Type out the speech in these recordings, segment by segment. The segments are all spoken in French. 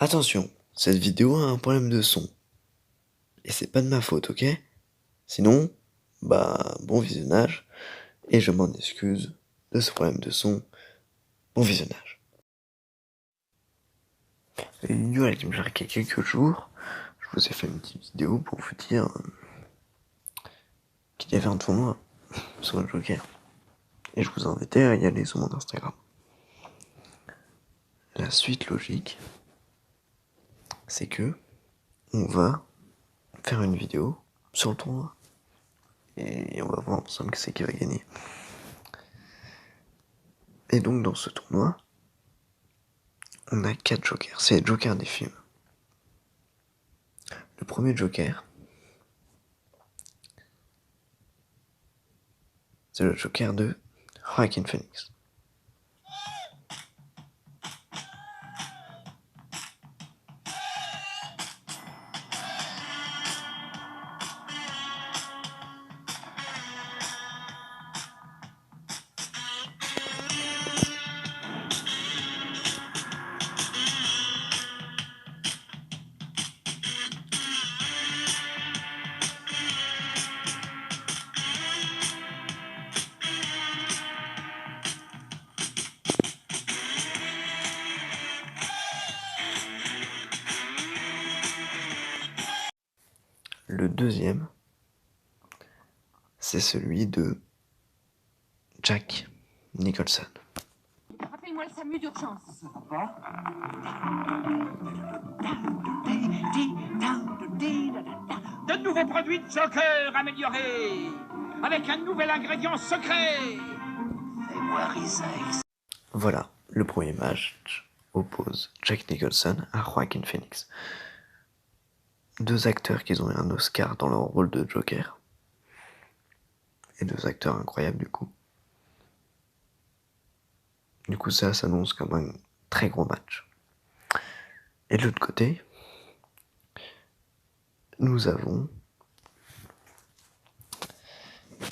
Attention, cette vidéo a un problème de son. Et c'est pas de ma faute, ok? Sinon, bon visionnage, et je m'en excuse de ce problème de son. Bon visionnage. Et voilà, il me il y a quelques jours, je vous ai fait une petite vidéo pour vous dire qu'il y avait un tournoi sur le Joker. Et je vous invitais à y aller sur mon Instagram. La suite logique, c'est que on va faire une vidéo sur le tournoi. Et on va voir ensemble qui c'est qui va gagner. Et donc dans ce tournoi, on a 4 jokers. C'est les jokers des films. Le premier joker, c'est le joker de Joaquin Phoenix. Le deuxième, c'est celui de Jack Nicholson. Rappelle-moi le SAMU d'urgence. De nouveaux produits de Joker améliorés avec un nouvel ingrédient secret. Voilà, le premier match oppose Jack Nicholson à Joaquin Phoenix. Deux acteurs qui ont eu un Oscar dans leur rôle de Joker. Et deux acteurs incroyables du coup. Du coup ça s'annonce comme un très gros match. Et de l'autre côté, nous avons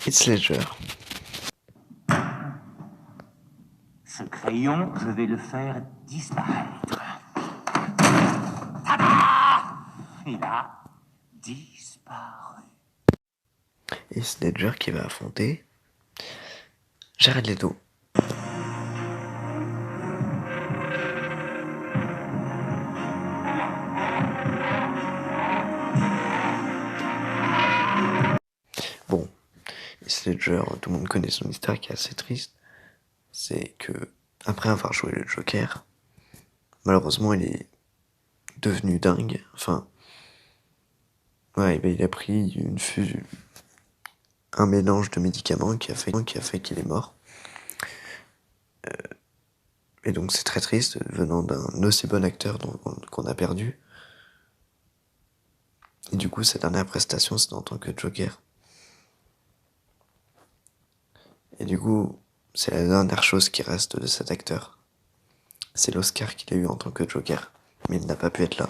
Heath Ledger. Ce crayon, je vais le faire disparaître. Tada! Il a disparu. Heath Ledger qui va affronter Jared Leto. Bon, Heath Ledger, tout le monde connaît son histoire qui est assez triste. C'est que, après avoir joué le Joker, malheureusement il est devenu dingue. Enfin, ouais, il a pris un mélange de médicaments qui a fait qu'il est mort. Et donc c'est très triste, venant d'un aussi bon acteur qu'on a perdu. Et du coup, sa dernière prestation, c'est en tant que Joker. Et du coup, c'est la dernière chose qui reste de cet acteur. C'est l'Oscar qu'il a eu en tant que Joker. Mais il n'a pas pu être là.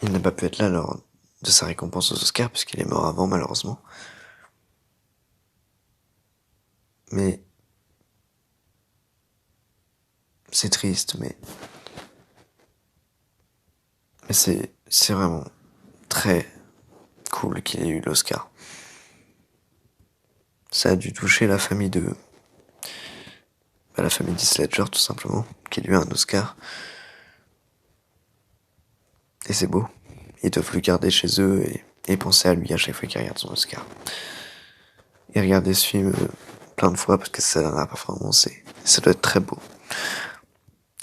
Il n'a pas pu être là lors de sa récompense aux Oscars, puisqu'il est mort avant, malheureusement. Mais c'est triste, mais c'est vraiment très cool qu'il ait eu l'Oscar. Ça a dû toucher la famille la famille d'Heath Ledger, tout simplement, qui lui a un Oscar. Et c'est beau. Ils doivent le garder chez eux et penser à lui à chaque fois qu'ils regardent son Oscar. Et regarder ce film plein de fois parce que c'est sa dernière performance et ça doit être très beau.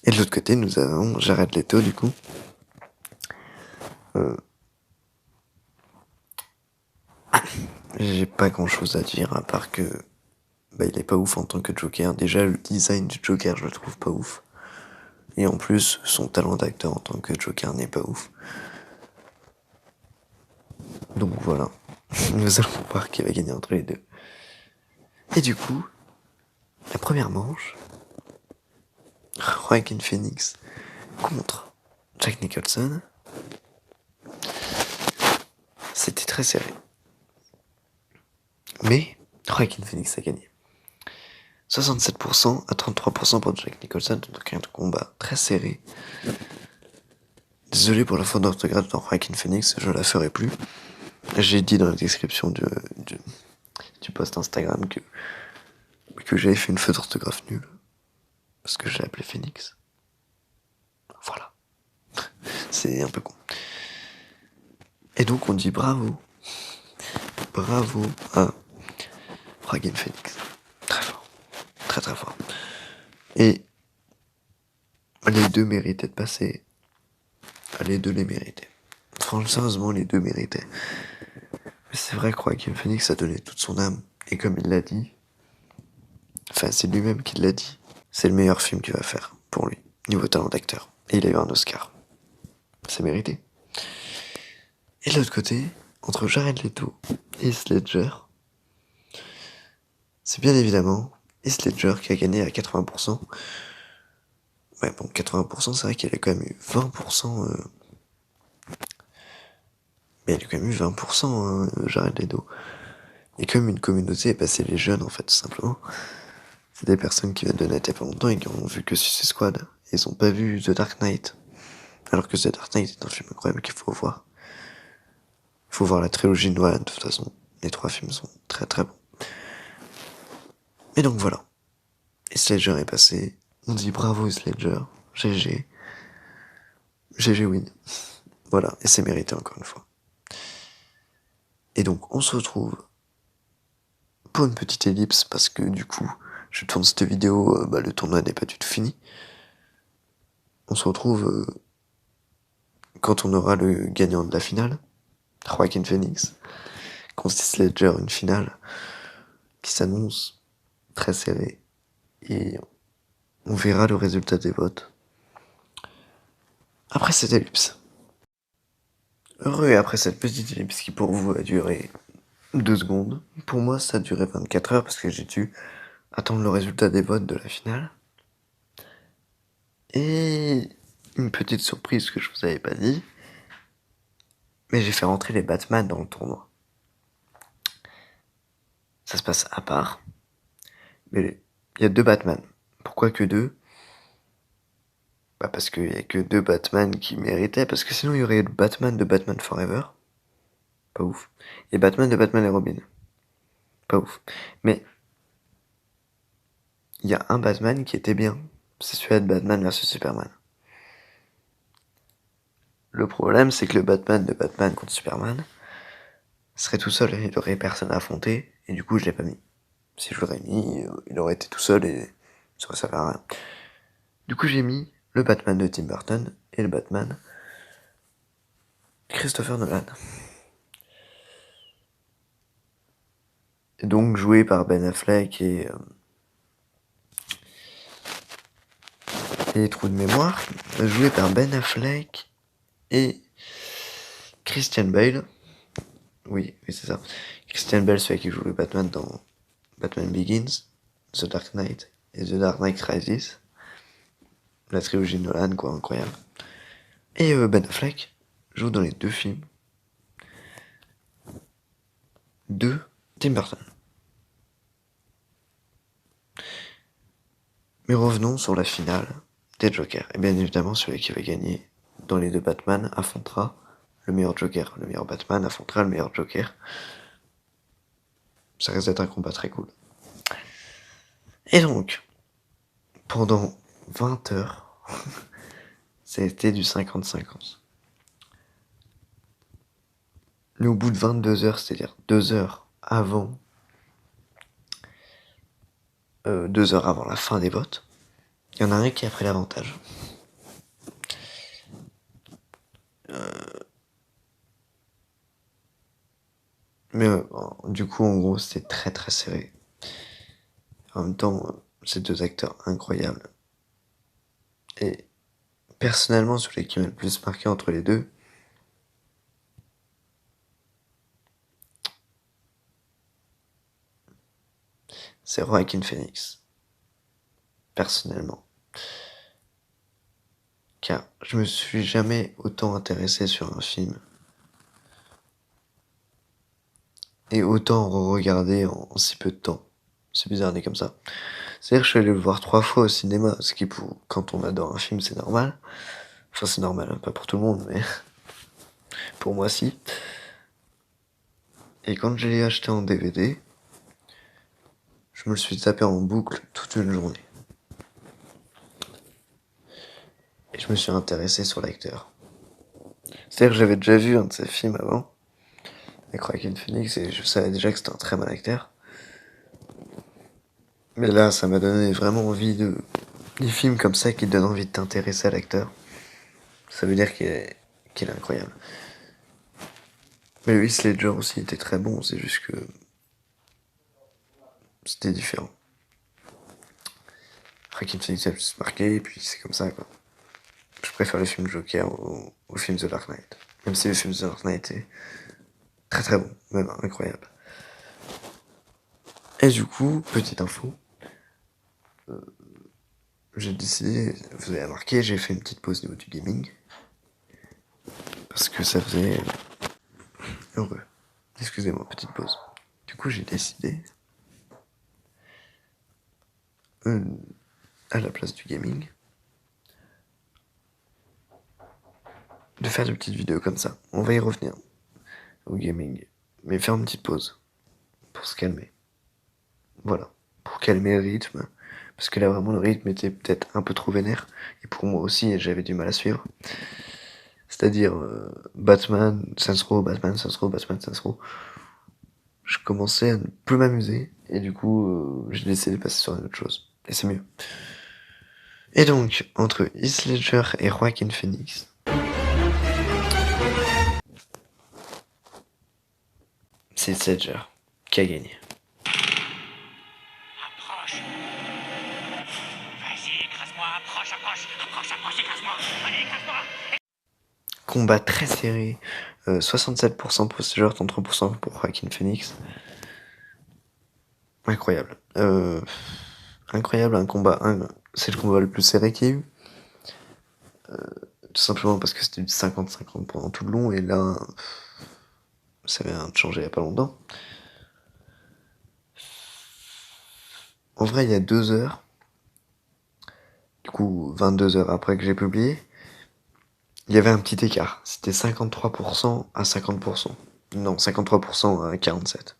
Et de l'autre côté, nous avons Jared Leto, du coup. J'ai pas grand chose à dire à part que il est pas ouf en tant que Joker. Déjà, le design du Joker, je le trouve pas ouf. Et en plus, son talent d'acteur en tant que Joker n'est pas ouf. Donc voilà, nous allons voir qui va gagner entre les deux. Et du coup, la première manche, Joaquin Phoenix contre Jack Nicholson, c'était très serré. Mais Joaquin Phoenix a gagné. 67% à 33% pour Jack Nicholson, donc un combat très serré. Désolé pour la faute d'orthographe dans Joaquin Phoenix, je la ferai plus. J'ai dit dans la description du post Instagram que j'avais fait une faute d'orthographe nulle. Parce que je l'ai appelé Phoenix. Voilà. C'est un peu con. Et donc on dit bravo. Bravo à Joaquin Phoenix. Très fort. Très très fort. Et les deux méritaient de passer. Les deux les méritaient. Franchement, sérieusement, les deux méritaient. Mais c'est vrai que Joaquin Phoenix a donné toute son âme. Et comme il l'a dit, enfin c'est lui-même qui l'a dit, c'est le meilleur film qu'il va faire pour lui, niveau talent d'acteur. Et il a eu un Oscar. C'est mérité. Et de l'autre côté, entre Jared Leto et Heath Ledger, c'est bien évidemment Heath Ledger qui a gagné à 80%. Ouais, bon, 80%, c'est vrai qu'il a quand même eu 20%. Mais il a quand même eu 20%, hein, Jared Leto. Et comme une communauté est passée les jeunes, en fait, tout simplement. C'est des personnes qui viennent de naître il y a pas longtemps et qui ont vu que Suicide Squad. Et ils ont pas vu The Dark Knight. Alors que The Dark Knight est un film incroyable qu'il faut voir. Il faut voir la trilogie Nolan, de toute façon. Les trois films sont très très bons. Et donc voilà. Heath Ledger est passé. On dit bravo Heath Ledger. GG. GG win. Voilà. Et c'est mérité encore une fois. Et donc on se retrouve pour une petite ellipse parce que du coup, je tourne cette vidéo, le tournoi n'est pas du tout fini. On se retrouve quand on aura le gagnant de la finale, Joaquin Phoenix, contre Heath Ledger, une finale qui s'annonce très serrée. Et on verra le résultat des votes après cette ellipse. Heureux et après cette petite ellipse qui pour vous a duré 2 secondes, pour moi ça a duré 24 heures parce que j'ai dû attendre le résultat des votes de la finale. Et une petite surprise que je vous avais pas dit, mais j'ai fait rentrer les Batman dans le tournoi. Ça se passe à part, mais il y a 2 Batman. Pourquoi que 2 ? Bah parce qu'il y a que 2 Batman qui méritaient, parce que sinon il y aurait le Batman de Batman Forever. Pas ouf. Et Batman de Batman et Robin. Pas ouf. Mais il y a un Batman qui était bien. C'est celui-là de Batman versus Superman. Le problème, c'est que le Batman de Batman contre Superman serait tout seul, il aurait personne à affronter, et du coup je l'ai pas mis. Si je l'aurais mis, il aurait été tout seul et ça aurait servi à rien. Du coup j'ai mis le Batman de Tim Burton et le Batman de Christopher Nolan. Et donc joué par Ben Affleck et trous de mémoire, joué par Ben Affleck et Christian Bale. Oui, c'est ça. Christian Bale, celui qui joue le Batman dans Batman Begins, The Dark Knight et The Dark Knight Rises. La trilogie de Nolan, quoi, incroyable. Et Ben Affleck joue dans les 2 films de Tim Burton. Mais revenons sur la finale des Jokers. Et bien évidemment, celui qui va gagner dans les 2 Batman affrontera le meilleur Joker. Le meilleur Batman affrontera le meilleur Joker. Ça risque d'être un combat très cool. Et donc, pendant 20 heures, ça a été du 50-50. Mais au bout de 22 heures, c'est-à-dire 2 heures avant 2 heures avant la fin des votes, il y en a un qui a pris l'avantage. Mais du coup, en gros, c'était très très serré. En même temps, c'est 2 acteurs incroyables. Et personnellement, celui qui m'a le plus marqué entre les deux, c'est Joaquin Phoenix. Personnellement. Car je me suis jamais autant intéressé sur un film. Et autant re-regarder en si peu de temps. C'est bizarre dit comme ça. C'est-à-dire que je suis allé le voir 3 fois au cinéma, ce qui pour quand on adore un film c'est normal. Enfin c'est normal, hein, pas pour tout le monde, mais pour moi si. Et quand je l'ai acheté en DVD, je me le suis tapé en boucle toute une journée. Et je me suis intéressé sur l'acteur. C'est-à-dire que j'avais déjà vu un de ses films avant, avec Joaquin Phoenix, et je savais déjà que c'était un très bon acteur. Mais là, ça m'a donné vraiment envie de... Des films comme ça qui te donnent envie de t'intéresser à l'acteur. Ça veut dire qu'il est incroyable. Mais le Heath Ledger aussi était très bon, c'est juste que... C'était différent. Joaquin Phoenix a plus marqué, et puis c'est comme ça, quoi. Je préfère le film Joker au film The Dark Knight. Même si le film The Dark Knight est très très bon, même incroyable. Et du coup, petite info, j'ai décidé, vous avez remarqué, j'ai fait une petite pause au niveau du gaming. Parce que ça faisait... Heureux. Excusez-moi, petite pause. Du coup, j'ai décidé, à la place du gaming, de faire des petites vidéos comme ça. On va y revenir au gaming. Mais faire une petite pause. Pour se calmer. Voilà. Pour calmer le rythme. Parce que là, vraiment, le rythme était peut-être un peu trop vénère. Et pour moi aussi, j'avais du mal à suivre. C'est-à-dire, Batman, Saints Row, Batman, Saints Row, Batman, Saints Row. Je commençais à ne plus m'amuser. Et du coup, j'ai décidé de passer sur une autre chose. Et c'est mieux. Et donc, entre Heath Ledger et Joaquin Phoenix, c'est Heath Ledger qui a gagné. Approche. Vas-y, écrase-moi, approche, écrase-moi. Allez, écrase-moi. Combat très serré, 67% pour Ledger, 33% pour Joaquin Phoenix. Incroyable. Incroyable, c'est le combat le plus serré qu'il y a eu. Tout simplement parce que c'était du 50-50 pendant tout le long, et là, ça vient de changer il y a pas longtemps. En vrai, il y a 2 heures, du coup 22 heures après que j'ai publié, il y avait un petit écart. C'était 53% à 50%. Non, 53% à 47%.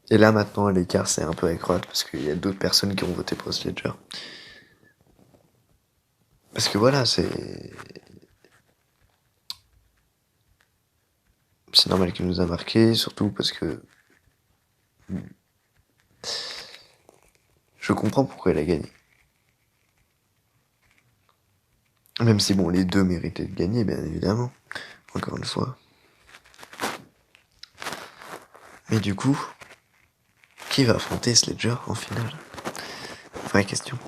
Et là, maintenant, l'écart s'est un peu accroître parce qu'il y a d'autres personnes qui ont voté pour Heath Ledger. Parce que voilà, c'est normal qu'il nous a marqué, surtout parce que je comprends pourquoi il a gagné. Même si bon, les deux méritaient de gagner, bien évidemment. Encore une fois. Mais du coup, qui va affronter Heath Ledger en finale? Vraie question.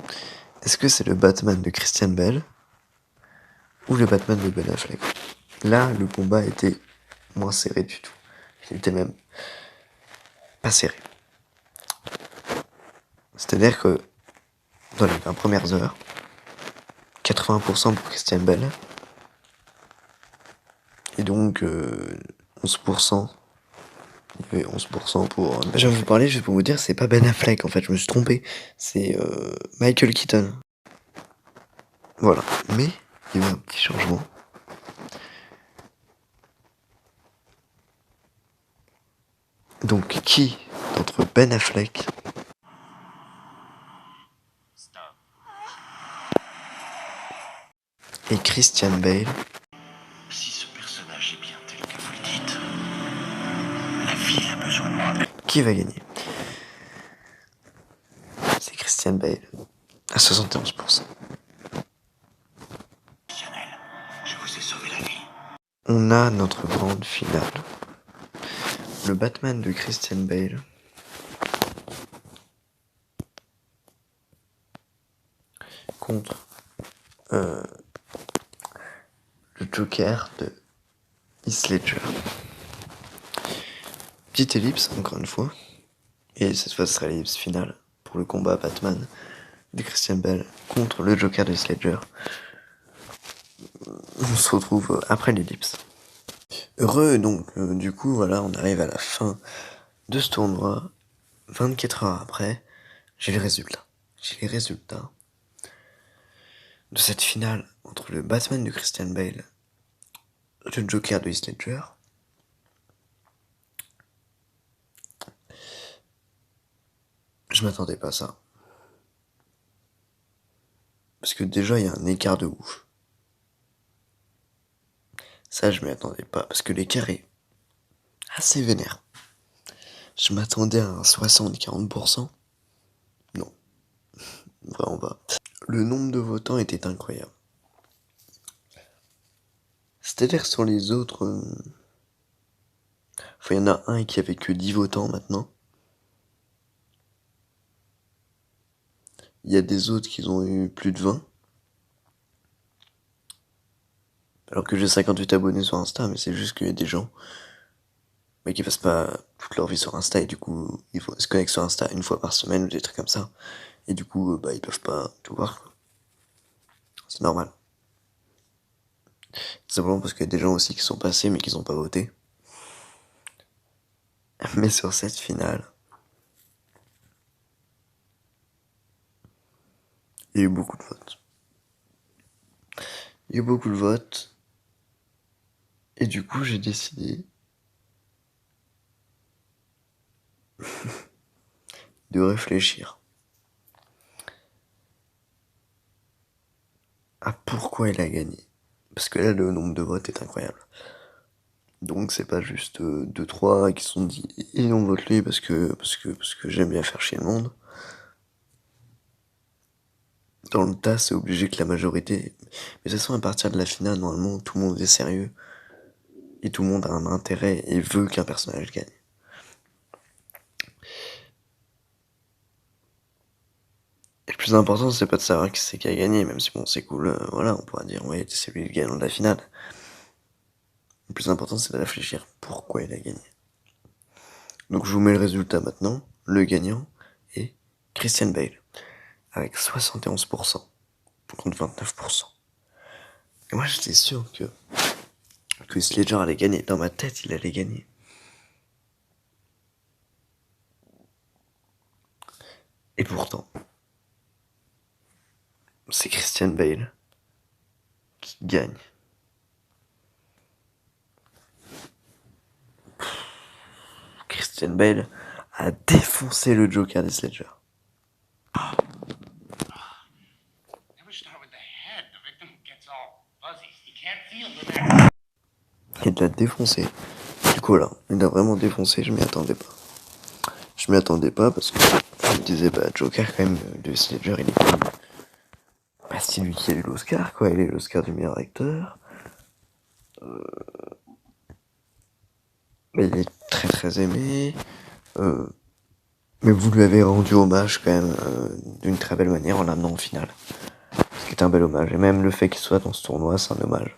Est-ce que c'est le Batman de Christian Bale ou le Batman de Ben Affleck? Là, le combat était moins serré du tout. Il était même pas serré. C'est-à-dire que dans les 20 premières heures, 80% pour Christian Bale, et donc 11%. Il y avait 11% pour... Je vais vous parler juste pour vous dire, c'est pas Ben Affleck en fait, je me suis trompé. C'est Michael Keaton. Voilà. Mais il y a eu un petit changement. Donc qui d'entre Ben Affleck et Christian Bale, Si ce personnage est bien tel que vous le dites, la vie a besoin de moi. qui va gagner? C'est Christian Bale à 71%. Je vous ai sauvé la vie. On a notre grande finale. Le Batman de Christian Bale contre le Joker de Heath Ledger. Petite ellipse, encore une fois. Et cette fois, ce sera l'ellipse finale pour le combat Batman de Christian Bale contre le Joker de Heath Ledger. On se retrouve après l'ellipse. Heureux, donc, du coup, voilà, on arrive à la fin de ce tournoi. 24 heures après, J'ai les résultats. J'ai les résultats de cette finale entre le Batman de Christian Bale et le Joker de Heath Ledger. Je m'attendais pas à ça. Parce que déjà, il y a un écart de ouf. Ça, je m'y attendais pas, parce que l'écart est assez vénère. Je m'attendais à un 60-40%. Non, vraiment pas. Le nombre de votants était incroyable. C'est-à-dire sur les autres... Enfin, il y en a un qui avait que 10 votants maintenant. Il y a des autres qui ont eu plus de 20. Alors que j'ai 58 abonnés sur Insta, mais c'est juste qu'il y a des gens mais qui passent pas toute leur vie sur Insta et du coup ils se connectent sur Insta une fois par semaine ou des trucs comme ça. Et du coup ils peuvent pas tout voir, quoi. C'est normal. C'est simplement parce qu'il y a des gens aussi qui sont passés mais qui n'ont pas voté. Mais sur cette finale, il y a eu beaucoup de votes. Il y a eu beaucoup de votes. Et du coup j'ai décidé de réfléchir à pourquoi il a gagné. Parce que là, le nombre de votes est incroyable. Donc c'est pas juste 2-3 qui se sont dit et on vote lui parce que j'aime bien faire chier le monde. Dans le tas, c'est obligé que la majorité... Mais de toute façon, à partir de la finale, normalement, tout le monde est sérieux. Et tout le monde a un intérêt et veut qu'un personnage gagne. Et le plus important, c'est pas de savoir qui c'est qui a gagné, même si bon, c'est cool, voilà, on pourra dire, ouais, c'est lui le gagnant de la finale. Le plus important, c'est de réfléchir pourquoi il a gagné. Donc je vous mets le résultat maintenant. Le gagnant est Christian Bale, avec 71% contre 29%. Et moi j'étais sûr que Heath Ledger allait gagner. Dans ma tête, il allait gagner. Et pourtant, c'est Christian Bale qui gagne. Christian Bale a défoncé le Joker d'Heath Ledger. Il l'a défoncé. Du coup là, il l'a vraiment défoncé, je m'y attendais pas. Je m'y attendais pas parce que je me disais, Joker quand même, de Heath Ledger, il est connu. C'est lui qui a eu l'Oscar, quoi. Il a eu l'Oscar du meilleur acteur. Il est très très aimé. Mais vous lui avez rendu hommage quand même d'une très belle manière en l'amenant en finale. Ce qui est un bel hommage. Et même le fait qu'il soit dans ce tournoi, c'est un hommage.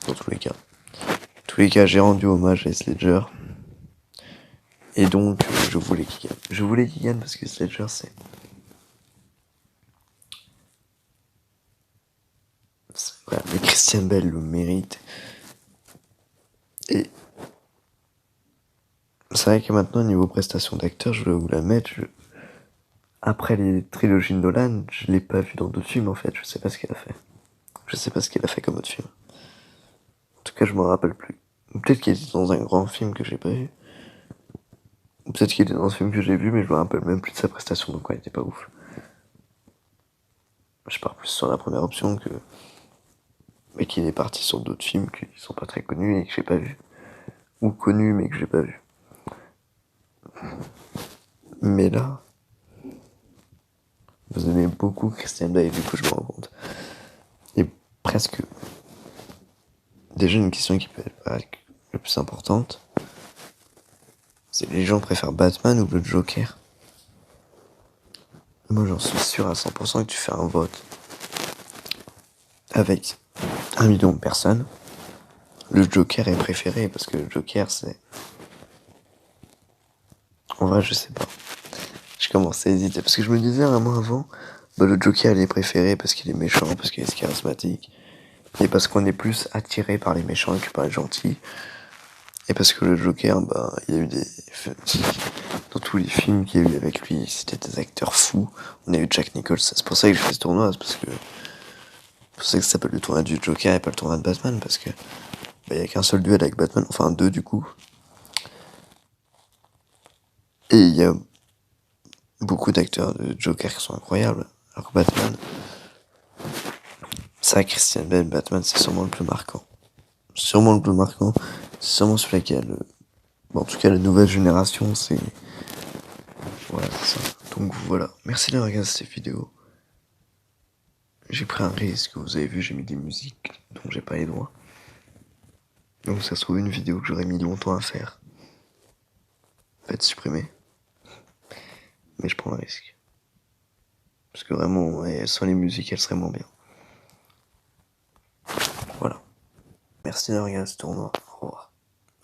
Dans tous les cas. Dans tous les cas, j'ai rendu hommage à Heath Ledger. Et donc, je voulais qu'il gagne. Je voulais qu'il gagne parce que Heath Ledger, c'est... Voilà, mais Christian Bale le mérite. Et... c'est vrai que maintenant, niveau prestation d'acteur, je vais vous la mettre. Après les trilogies de Nolan, je l'ai pas vu dans d'autres films en fait. Je sais pas ce qu'elle a fait. Je sais pas ce qu'elle a fait comme autre film. En tout cas, je m'en rappelle plus. Peut-être qu'il était dans un grand film que j'ai pas vu. Peut-être qu'il était dans un film que j'ai vu, mais je me rappelle même plus de sa prestation, donc ouais, elle était pas ouf. Je pars plus sur la première option que... mais qu'il est parti sur d'autres films qui sont pas très connus et que j'ai pas vu. Ou connus mais que j'ai pas vu. Mais là... vous aimez beaucoup Christian Bale, du coup je me rends compte. Et presque... déjà une question qui peut être la plus importante, c'est les gens préfèrent Batman ou le Joker. Moi j'en suis sûr à 100% que tu fais un vote avec 1 million de personnes. Le Joker est préféré parce que le Joker c'est... en vrai je sais pas. Je commençais à hésiter parce que je me disais un mois avant, le Joker il est préféré parce qu'il est méchant, parce qu'il est charismatique. Et parce qu'on est plus attiré par les méchants que par les gentils. Et parce que le Joker, il y a eu des... dans tous les films qu'il y a eu avec lui, c'était des acteurs fous. On a eu Jack Nicholson, c'est pour ça que j'ai fait ce tournoi, c'est parce que c'est pour ça que ça s'appelle le tournoi du Joker et pas le tournoi de Batman, parce que il y a qu'un seul duel avec Batman, enfin deux du coup. Et il y a beaucoup d'acteurs de Joker qui sont incroyables. Alors que Batman, ça, Christian Bale, Batman, c'est sûrement le plus marquant. Sûrement le plus marquant. C'est sûrement celui laquelle, bon, en tout cas, la nouvelle génération, c'est... Voilà, c'est ça. Donc voilà. Merci d'avoir regardé cette vidéo. J'ai pris un risque, vous avez vu, j'ai mis des musiques dont j'ai pas les droits. Donc ça se trouve une vidéo que j'aurais mis longtemps à faire. Va être supprimée. Mais je prends le risque. Parce que vraiment, ouais, sans les musiques, elle serait moins bien. Voilà. Merci d'avoir regardé ce tournoi. Au revoir.